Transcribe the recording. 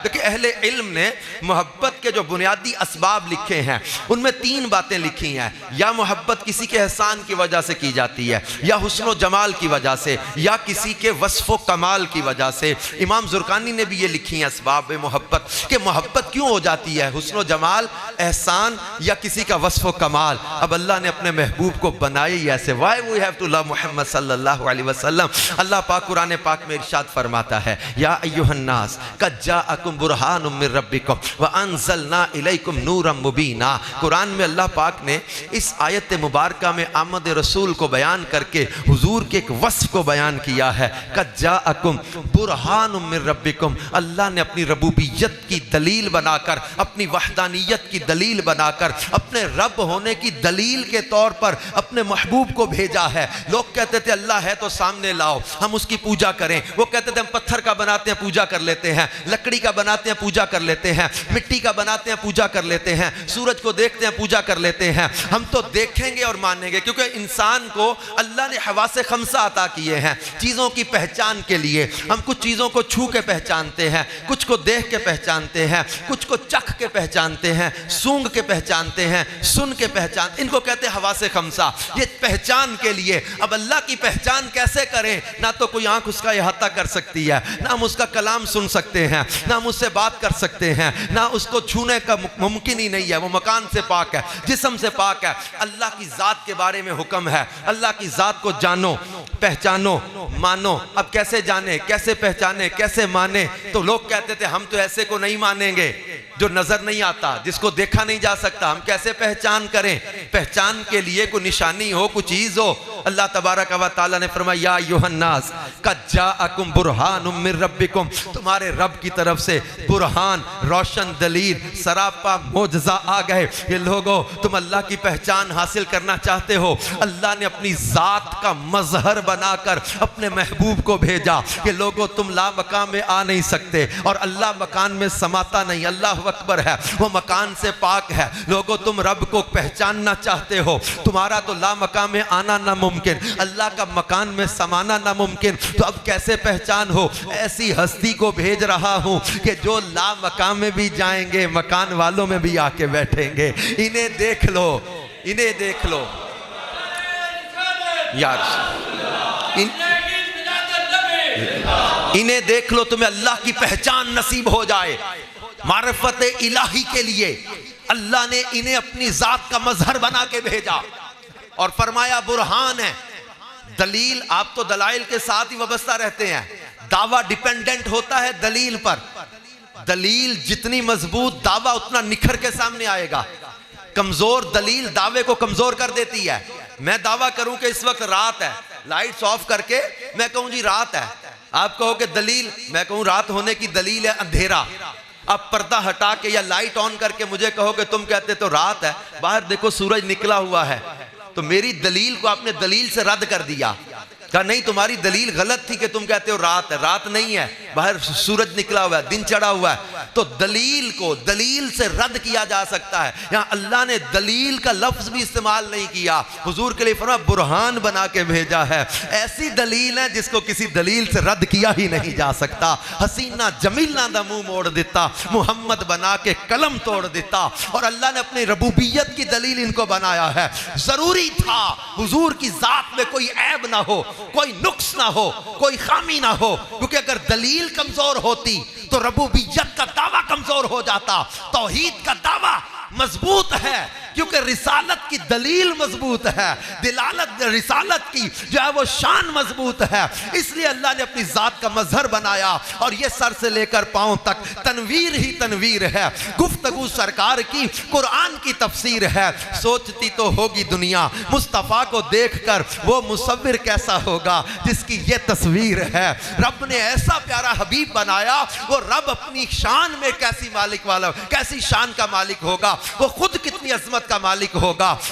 کہ اہل علم نے محبت کے جو بنیادی اسباب لکھے ہیں ان میں 3 باتیں لکھی ہیں. یا محبت کسی کے احسان کی وجہ سے کی جاتی ہے، یا حسن و جمال کی وجہ سے، یا کسی کے وصف و کمال کی وجہ سے. امام زرقانی نے بھی یہ لکھی ہیں اسباب محبت کہ محبت کیوں ہو جاتی ہے، حسن و جمال، احسان یا کسی کا وصف و کمال. اب اللہ نے اپنے محبوب کو بنائی ایسے. why we have to love محمد صلی اللہ علیہ وسلم. اللہ پاک قرآن پاک میں ارشاد فرماتا ہے یا ایھا الناس قد جاءکم برہان من ربکم وانزلنا الیکم نورا مبینا. قرآن میں اللہ پاک نے اس آیت مبارکہ میں آمد رسول کو بیان کر کے حضور کے ایک وصف کو بیان کیا ہے. قد جاءکم برہان من ربکم. اللہ نے اپنی ربوبیت کی دلیل بنا کر، اپنی وحدانیت کی دلیل بنا کر، اپنے رب ہونے کی دلیل کے طور پر اپنے محبوب کو بھیجا ہے. لوگ کہتے تھے اللہ ہے تو سامنے لاؤ ہم اس کی پوجا کریں. وہ کہتے تھے ہم پتھر کا بناتے ہیں پوجا کر لیتے ہیں، لکڑی کا بناتے ہیں پوجا کر لیتے ہیں، مٹی کا بناتے ہیں پوجا کر لیتے ہیں، سورج کو دیکھتے ہیں پوجا کر لیتے ہیں. ہم تو دیکھیں گے اور مانیں گے، کیونکہ انسان کو اللہ نے حواس خمسہ عطا کیے ہیں چیزوں کی پہچان کے لیے. ہم کچھ چیزوں کو چھو کے پہچانتے ہیں، کچھ کو دیکھ کے پہچانتے ہیں، کچھ کو چکھ کے پہچانتے ہیں، سونگ کے پہچانتے ہیں، سن کے پہچانتے. ان کو کہتے ہیں حواس خمسہ. یہ پہچان کے لیے. اب اللہ کی پہچان کیسے کریں؟ نہ تو کوئی آنکھ اس کا احاطہ کر سکتی ہے، نہ ہم اس کا کلام سن سکتے ہیں، نہ ہم اس سے بات کر سکتے ہیں، نہ اس کو چھونے کا ممکن ہی نہیں ہے. وہ مکان سے پاک ہے، جسم سے پاک ہے. اللہ کی ذات کے بارے میں حکم ہے اللہ کی ذات کو جانو، پہچانو، مانو. اب کیسے جانے، کیسے پہچانے، کیسے مانے؟ تو لوگ کہتے تھے ہم تو ایسے کو نہیں مانیں گے جو نظر نہیں آتا، جس کو دیکھا نہیں جا سکتا. ہم کیسے پہچان کریں؟ پہچان کے لیے کوئی نشانی ہو، کوئی چیز ہو. اللہ تبارک و تعالیٰ نے فرمایا یا ایھا الناس قد جاءکم برہان من ربکم. تمہارے رب کی طرف سے برہان، روشن دلیل، سراپا معجزہ آ گئے. یہ لوگوں تم اللہ کی پہچان حاصل کرنا چاہتے ہو، اللہ نے اپنی ذات کا مظہر بنا کر اپنے محبوب کو بھیجا کہ لوگوں تم لا مکان میں آ نہیں سکتے، اور اللہ مکان میں سماتا نہیں. اللہ اکبر ہے، وہ مکان سے پاک ہے. لوگوں تم رب کو پہچاننا چاہتے ہو، تمہارا تو لا مکان میں آنا ناممکن، اللہ کا مکان میں سمانا ناممکن. تو اب کیسے پہچان ہو؟ ایسی ہستی کو بھیج رہا ہوں کہ جو لا مکان میں بھی جائیں گے مکان والوں میں بھی آ کے بیٹھیں گے. انہیں دیکھ لو، انہیں دیکھ لو یار، انہیں دیکھ لو، تمہیں اللہ کی پہچان نصیب ہو جائے. معرفت الہی کے لیے اللہ نے انہیں اپنی ذات کا مظہر بنا کے بھیجا اور فرمایا برہان ہے. دلیل، آپ تو دلائل کے ساتھ ہی وابستہ رہتے ہیں. دعویٰ ڈیپینڈنٹ ہوتا ہے دلیل پر. دلیل جتنی مضبوط، دعویٰ اتنا نکھر کے سامنے آئے گا. کمزور دلیل دعوے کو کمزور کر دیتی ہے. میں دعویٰ کروں کہ اس وقت رات ہے، لائٹس آف کر کے میں کہوں جی رات ہے، آپ کہو کہ دلیل، میں کہوں رات ہونے کی دلیل ہے اندھیرا. آپ پردہ ہٹا کے یا لائٹ آن کر کے مجھے کہو کہ تم کہتے تو رات ہے، باہر دیکھو سورج نکلا ہوا ہے، تو میری دلیل کو آپ نے دلیل سے رد کر دیا. کہا نہیں تمہاری دلیل غلط تھی کہ تم کہتے ہو رات ہے. رات نہیں ہے، باہر سورج نکلا ہوا ہے، دن چڑھا ہوا ہے. تو دلیل کو دلیل سے رد کیا جا سکتا ہے. یہاں اللہ نے دلیل کا لفظ بھی استعمال نہیں کیا، حضور کے لیے فرمایا برہان بنا کے بھیجا ہے. ایسی دلیل ہے جس کو کسی دلیل سے رد کیا ہی نہیں جا سکتا. حسینہ جمیلہ دا منہ موڑ دیتا، محمد بنا کے قلم توڑ دیتا. اور اللہ نے اپنی ربوبیت کی دلیل ان کو بنایا ہے. ضروری تھا حضور کی ذات میں کوئی عیب نہ ہو، کوئی نقص نہ ہو، کوئی خامی نہ ہو، کیونکہ اگر دلیل کمزور ہوتی تو ربوبیت کا دعویٰ کمزور ہو جاتا. توحید کا دعویٰ مضبوط ہے کیونکہ رسالت کی دلیل مضبوط ہے، دلالت رسالت کی جو ہے وہ شان مضبوط ہے. اس لیے اللہ نے اپنی ذات کا مظہر بنایا، اور یہ سر سے لے کر پاؤں تک تنویر ہی تنویر ہے. گفتگو سرکار کی قرآن کی تفسیر ہے. سوچتی تو ہوگی دنیا مصطفیٰ کو دیکھ کر وہ مصور کیسا ہوگا جس کی یہ تصویر ہے. رب نے ایسا پیارا حبیب بنایا، وہ رب اپنی شان میں کیسی مالک والا، کیسی شان کا مالک ہوگا، وہ خود کتنی عظمت کا مالک ہوگا.